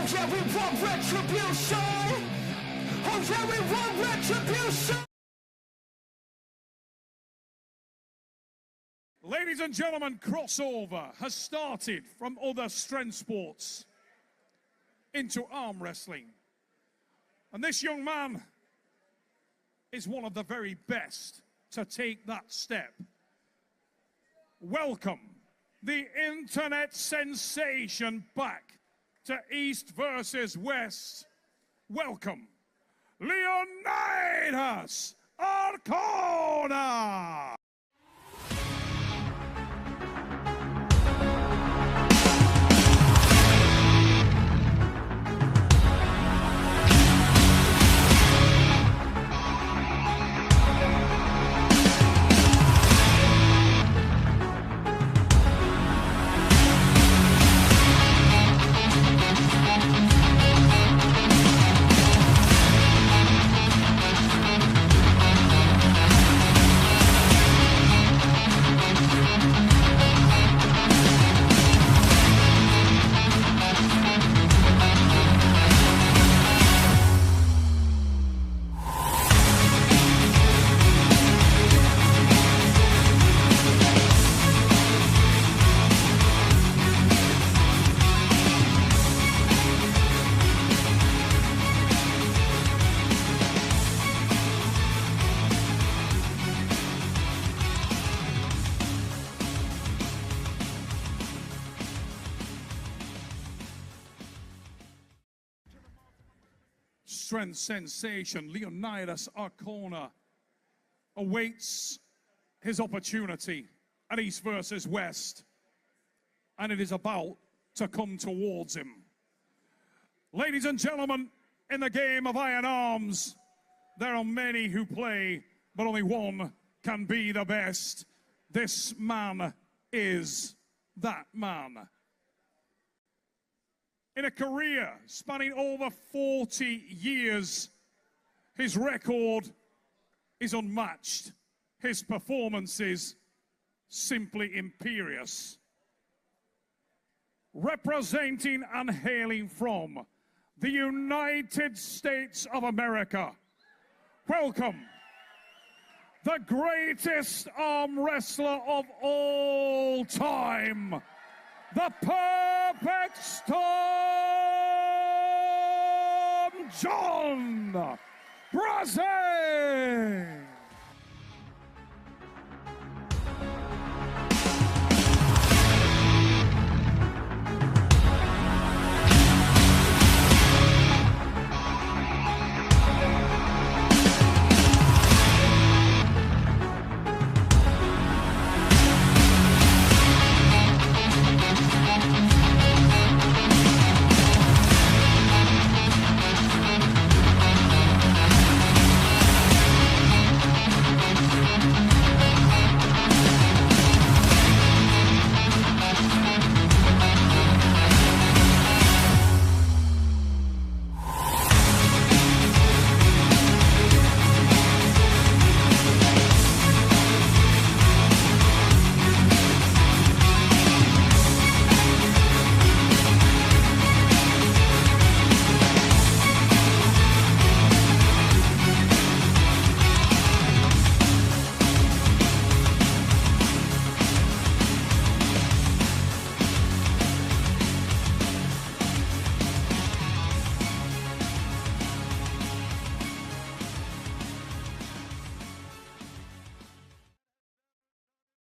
Oh yeah, we want retribution. Oh yeah, we want retribution. Ladies and gentlemen, crossover has started from other strength sports into arm wrestling. And this young man is one of the very best to take that step. Welcome the internet sensation back to East versus West. Welcome, Leonirads Arcona! Strength sensation Leonirads Arcona awaits his opportunity at East versus West, and it is about to come towards him. Ladies and gentlemen, in the game of iron arms, there are many who play, but only one can be the best. This man is that man. In a career spanning over 40 years, his record is unmatched. His performances simply imperious. Representing and hailing from the United States of America, welcome the greatest arm wrestler of all time, the Perfect Storm, Jhone Brezenk.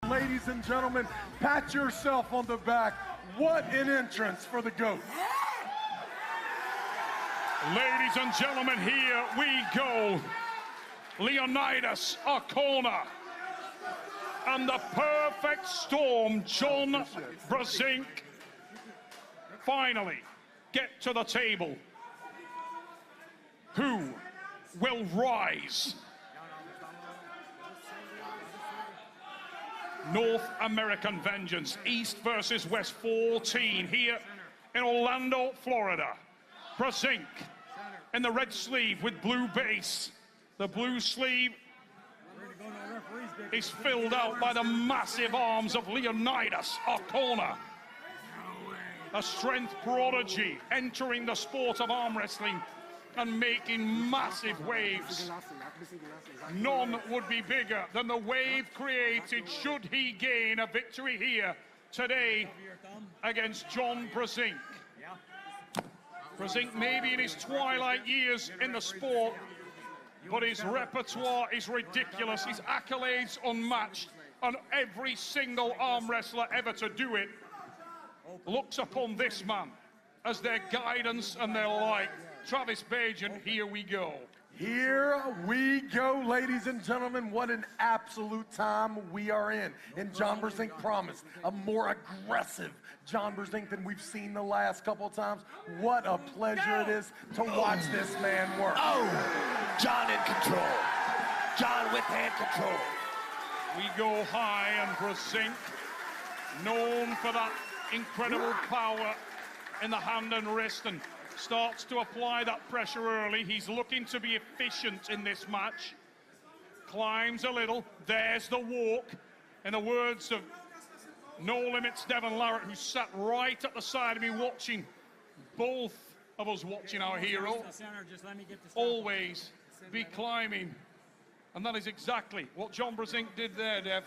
Ladies and gentlemen, pat yourself on the back. What an entrance for the GOAT. Ladies and gentlemen, here we go. Leonirads Arcona and the Perfect Storm, Jhone Brezenk, finally get to the table. Who will rise? North American Vengeance, East versus West 14 here in Orlando, Florida. Brezenk in the red sleeve with blue base. The blue sleeve is filled out by the massive arms of Leonirads Arcona. a strength prodigy entering the sport of arm wrestling and making massive waves. None would be bigger than the wave created should he gain a victory here today against Jhone Brezenk. Brezenk may be in his twilight years in the sport, but his repertoire is ridiculous, his accolades unmatched, and every single arm wrestler ever to do it looks upon this man as their guidance and their light. Travis Bajan, here we go. Here we go, ladies and gentlemen. What an absolute time we are in. And Jhone Brezenk promised a more aggressive Jhone Brezenk than we've seen the last couple of times. What a pleasure it is to watch this man work. Oh, Jhone in control. Jhone with hand control. We go high, and Brezenk, known for that incredible power in the hand and wrist, and starts to apply that pressure early. He's looking to be efficient in this match. Climbs a little. There's the walk. In the words of No Limits Devon LERRET, who sat right at the side of me watching, both of us watching our hero, always be climbing. And that is exactly what Jhone Brezenk did there, Dev.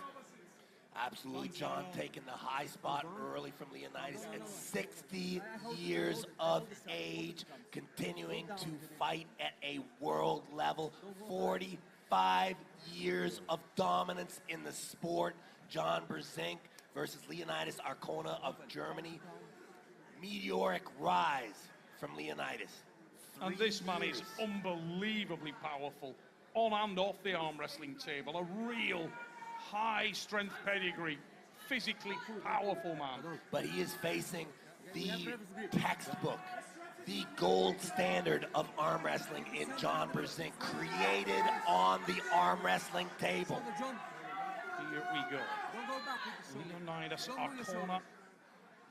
Absolutely, Jhone taking the high spot early from Leonirads at 60 years of age, continuing to fight at a world level. 45 years of dominance in the sport. Jhone Brezenk versus Leonirads Arcona of Germany. Meteoric rise from Leonirads. And this man is unbelievably powerful on and off the arm wrestling table. A real high strength pedigree, physically powerful man. But he is facing the textbook, the gold standard of arm wrestling in Jhone Brezenk, created on the arm wrestling table. Here we go. Leonirads Arcona,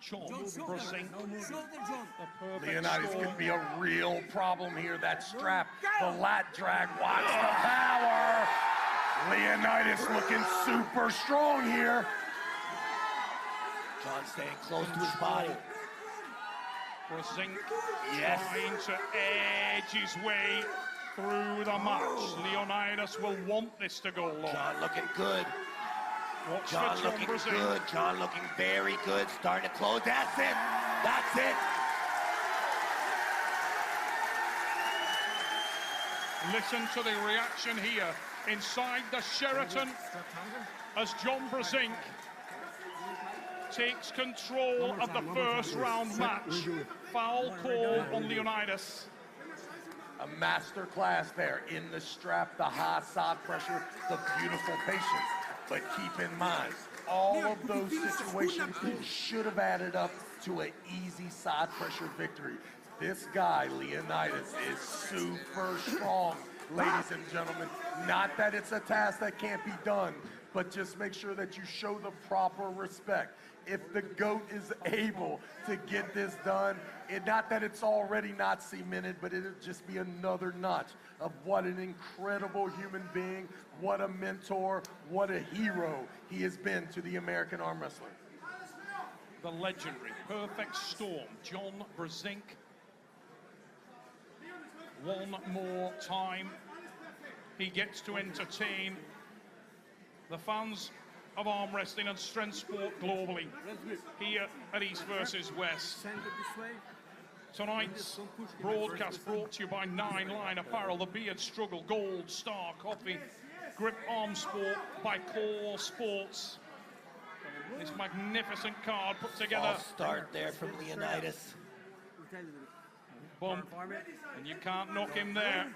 Jhone Brezenk. Leonirads could be a real problem here. That strap, the lat drag, watch the power. Leonirads looking super strong here. Jhone staying close to his body. Brezenk Yes. trying to edge his way through the match. Leonirads will want this to go long. Jhone looking good. Watch Jhone for looking Brezenk. good. Jhone looking very good. Starting to close. That's it. That's it. Listen to the reaction here inside the Sheraton as Jhone Brezenk takes control of the first round match. Foul call on Leonirads. A master class there in the strap, the high side pressure, the beautiful patience. But keep in mind, all of those situations should have added up to an easy side pressure victory. This guy, Leonirads, is super strong, ladies and gentlemen. Not that it's a task that can't be done, but just make sure that you show the proper respect. If the GOAT is able to get this done, not that it's already not cemented, but it'll just be another notch of what an incredible human being, what a mentor, what a hero he has been to the American arm wrestler. The legendary perfect storm, Jhone Brezenk. One more time, he gets to entertain the fans of arm wrestling and strength sport globally here at East versus West. Tonight's broadcast brought to you by 9 Line Apparel, the Beard Struggle, Gold Star Coffee, Grip Arm Sport by Core Sports. This magnificent card put together. False start there from Leonirads. Bump, and you can't knock him there.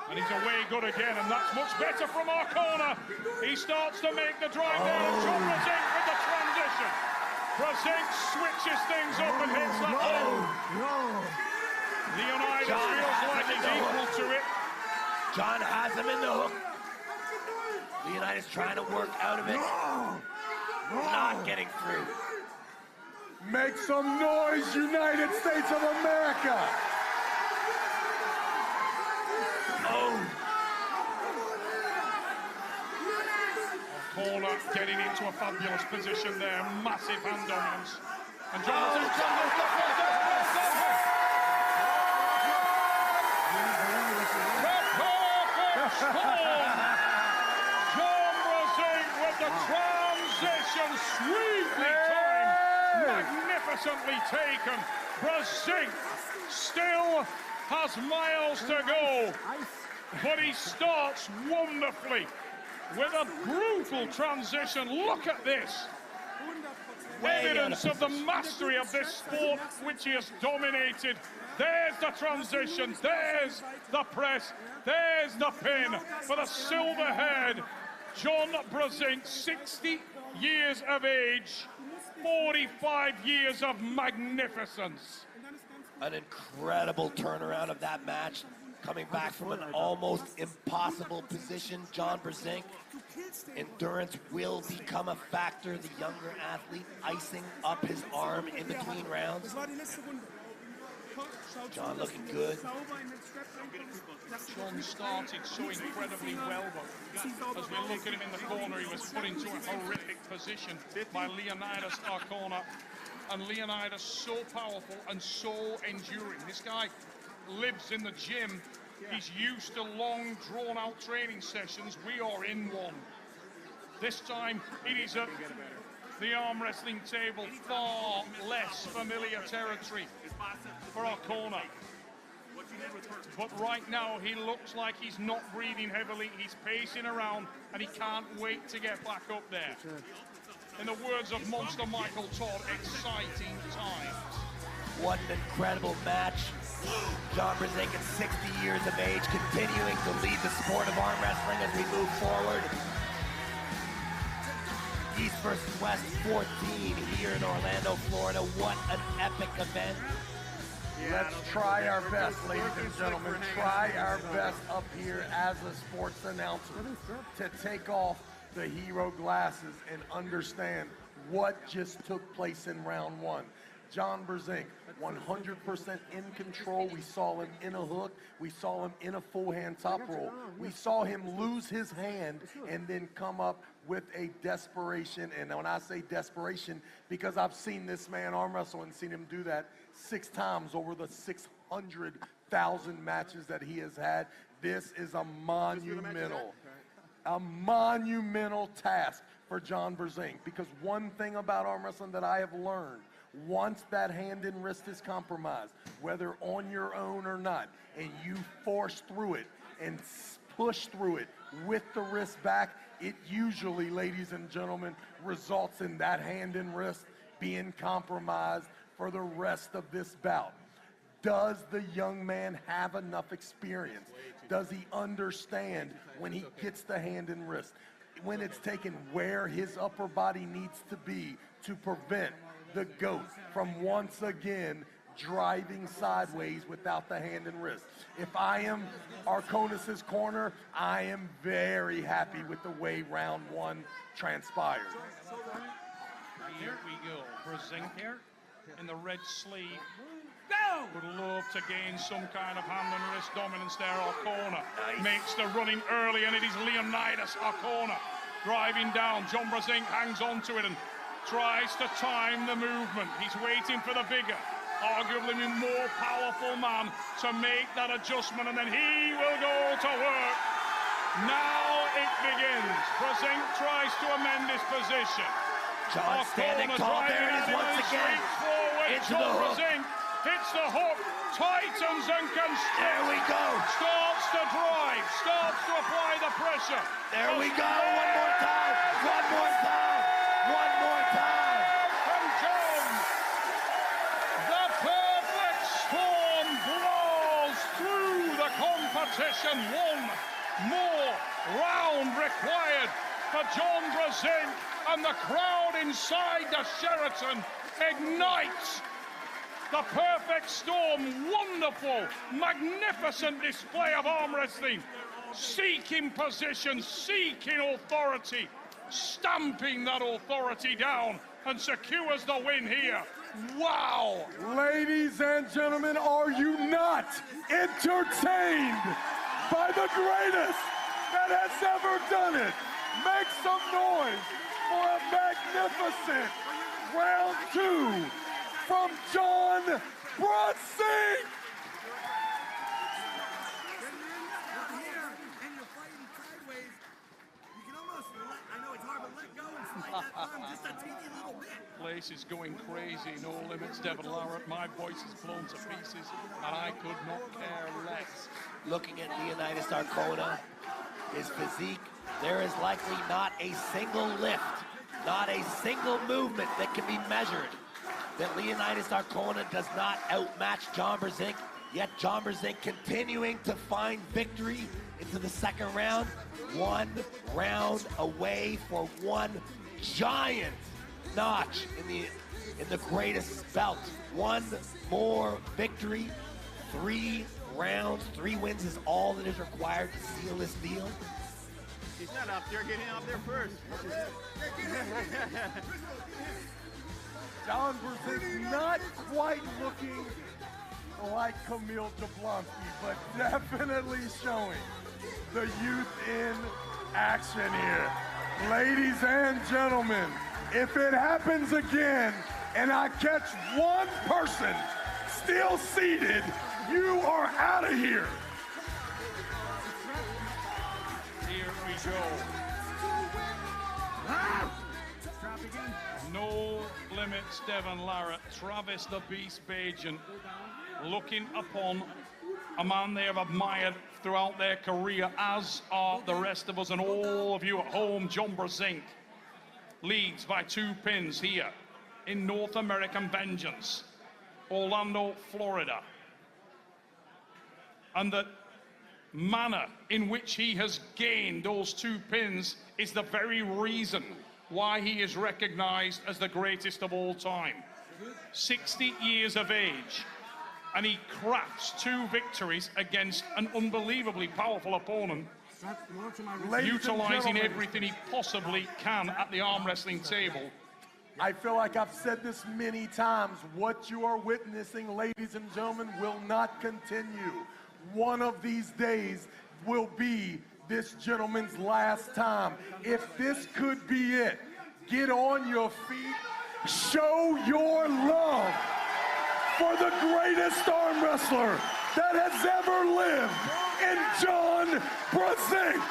And he's away good again, and that's much better from our corner. He starts to make the drive there, and Jhone Brezenk with the transition. Brezenk switches things up and hits that home. Leonirads feels like he's equal to it. Jhone has him in the hook. Leonirads trying to work out of it. Not getting through. Make some noise, United States of America! Oh. Corner getting into a fabulous position there. Massive hand dominance. And Jhone Brezenk Jhone Brezenk with the transition, sweetly timed, magnificently taken. Brezenk still has miles to go, but he starts wonderfully with a brutal transition. Look at this. Evidence of the mastery of this sport which he has dominated. There's the transition, there's the press, there's the pin for the silver-haired Jhone Brezenk, 60 years of age, 45 years of magnificence. An incredible turnaround of that match, coming back from an almost impossible position. Jhone Brezenk, endurance will become a factor. The younger athlete icing up his arm in between rounds. Jhone looking good. Jhone started so incredibly well, but as we look at him in the corner, he was put into a horrific position by Leonirads corner. And Leonirads so powerful and so enduring. This guy lives in the gym. He's used to long, drawn-out training sessions. We are in one. This time, it is at the arm wrestling table, far less familiar territory for our corner. But right now, he looks like he's not breathing heavily. He's pacing around, and he can't wait to get back up there. In the words of Monster Michael Todd, exciting times. What an incredible match. Jhone Brezenk at 60 years of age, continuing to lead the sport of arm wrestling as we move forward. East versus West 14 here in Orlando, Florida. What an epic event. Let's try our best, ladies and gentlemen. Try our best up here as a sports announcer to take off the hero glasses and understand what just took place in round one. Jhone Brezenk, 100% in control. We saw him in a hook. We saw him in a full hand top roll. We saw him lose his hand and then come up with a desperation. And when I say desperation, because I've seen this man arm wrestle and seen him do that 6 times over the 600,000 matches that he has had. This is a monumental task for Jhone Brezenk, because one thing about arm wrestling that I have learned, once that hand and wrist is compromised, whether on your own or not, and you force through it and push through it with the wrist back, it usually, ladies and gentlemen, results in that hand and wrist being compromised for the rest of this bout. Does the young man have enough experience? Does he understand when he gets the hand and wrist, when it's taken, where his upper body needs to be to prevent the GOAT from once again driving sideways without the hand and wrist? If I am Arconas's corner, I am very happy with the way round one transpired. Here we go. Brezenk here in the red sleeve. Would love to gain some kind of hand and wrist dominance there. Our corner makes the running early, and it is Leonirads, our corner, driving down. Jhone Brezenk hangs on to it and tries to time the movement. He's waiting for the bigger, arguably more powerful man to make that adjustment, and then he will go to work. Now it begins. Brezenk tries to amend his position. Jhone standing tall. There it is once again. Into the hook. Brezenk hits the hook, tightens and constricts. There we go. Starts to drive, starts to apply the pressure. There we go. One more time. One more time. One more time. And Jhone, the perfect storm blows through the competition. One more round required for Jhone Brezenk, and the crowd inside the Sheraton ignites. The perfect storm, wonderful, magnificent display of arm wrestling, seeking position, seeking authority, stamping that authority down, and secures the win here. Wow! Ladies and gentlemen, are you not entertained by the greatest that has ever done it? Make some noise for a magnificent round two from Jhone Brezenk. Place is going crazy, no limits, Devon Larrett. My voice is blown to pieces, and I could not care less. Looking at Leonirads Arcona, his physique, there is likely not a single lift, not a single movement that can be measured that Leonirads Arcona does not outmatch Jhone Brezenk, yet Jhone Brezenk continuing to find victory into the second round, 1 round away for one giant notch in the greatest belt. One more victory, 3 rounds, 3 wins is all that is required to seal this deal. He's not up there, get him up there first. Jhone Brezenk not quite looking like Camille Jablonski, but definitely showing the youth in action here. Ladies and gentlemen, if it happens again and I catch one person still seated, you are out of here. Here we go. No limits, Devon Larrett. Travis the Beast Bajan looking upon a man they have admired throughout their career, as are the rest of us and all of you at home. Jhone Brezenk leads by 2 pins here in North American Vengeance, Orlando, Florida. And the manner in which he has gained those 2 pins is the very reason why he is recognized as the greatest of all time. 60 years of age, and he crafts 2 victories against an unbelievably powerful opponent, utilizing everything he possibly can at the arm wrestling table. I feel like I've said this many times. What you are witnessing, ladies and gentlemen, will not continue. One of these days will be this gentleman's last time. If this could be it, get on your feet, show your love for the greatest arm wrestler that has ever lived in Jhone Brezenk.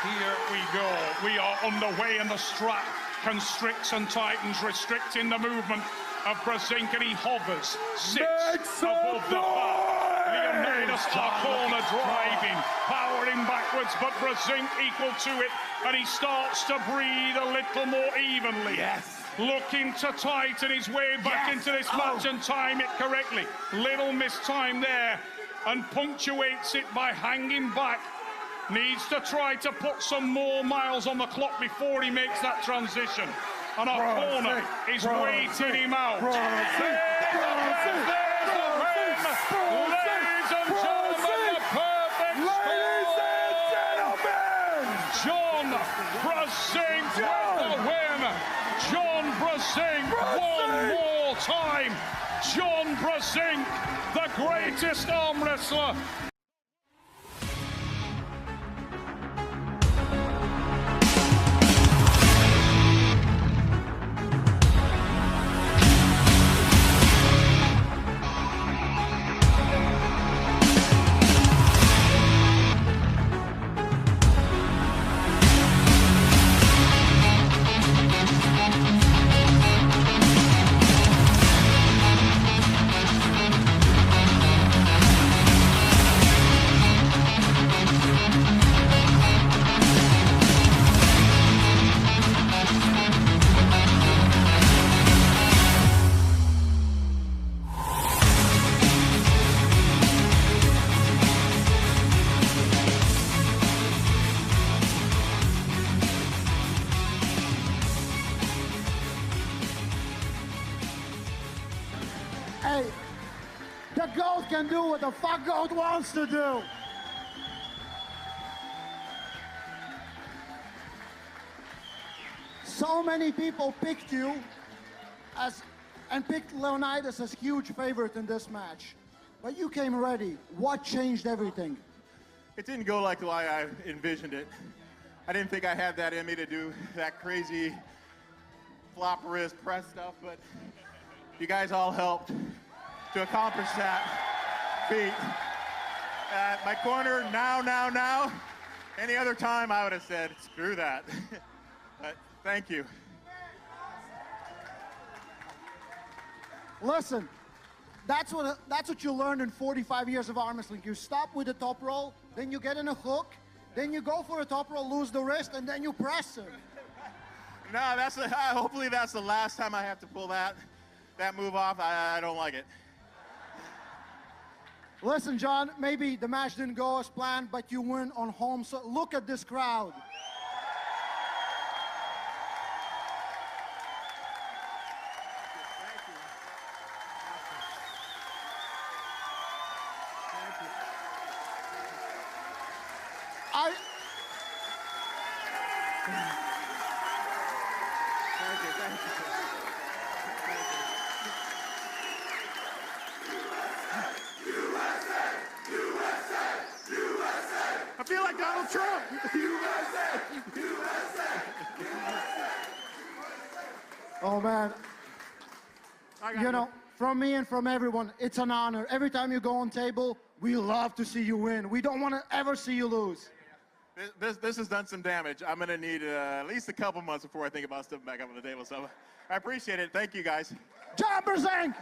Here we go. We are underway, and the strap constricts and tightens, restricting the movement of Brezenk, and he hovers, sits above the bar. Leonirads Arcona driving, powering backwards, but Brezenk equal to it, and he starts to breathe a little more evenly. Yes. Looking to tighten his way back into this match and time it correctly. Little missed time there, and punctuates it by hanging back. Needs to try to put some more miles on the clock before he makes that transition. And Arcona is waiting him out. There's the win! Ladies and gentlemen, the perfect score! Jhone Brezenk with the win! Jhone Brezenk one more time! Jhone Brezenk, the greatest arm wrestler! Hey, the GOAT can do what the fuck GOAT wants to do. So many people picked you and picked Leonirads as huge favorite in this match. But you came ready. What changed everything? It didn't go like I envisioned it. I didn't think I had that in me to do that crazy flop wrist press stuff, but you guys all helped to accomplish that feat. My corner, now. Any other time I would have said, screw that. But thank you. Listen, that's what you learned in 45 years of arm wrestling. You stop with the top roll, then you get in a hook, then you go for a top roll, lose the wrist, and then you press it. No, hopefully that's the last time I have to pull that move off. I don't like it. Listen, John, maybe the match didn't go as planned, but you win on home, so look at this crowd. I feel like Donald Trump. Oh, man. You know, from me and from everyone, it's an honor. Every time you go on table, we love to see you win. We don't want to ever see you lose. This has done some damage. I'm going to need at least a couple months before I think about stepping back up on the table. So I appreciate it. Thank you, guys. Jhone Brezenk!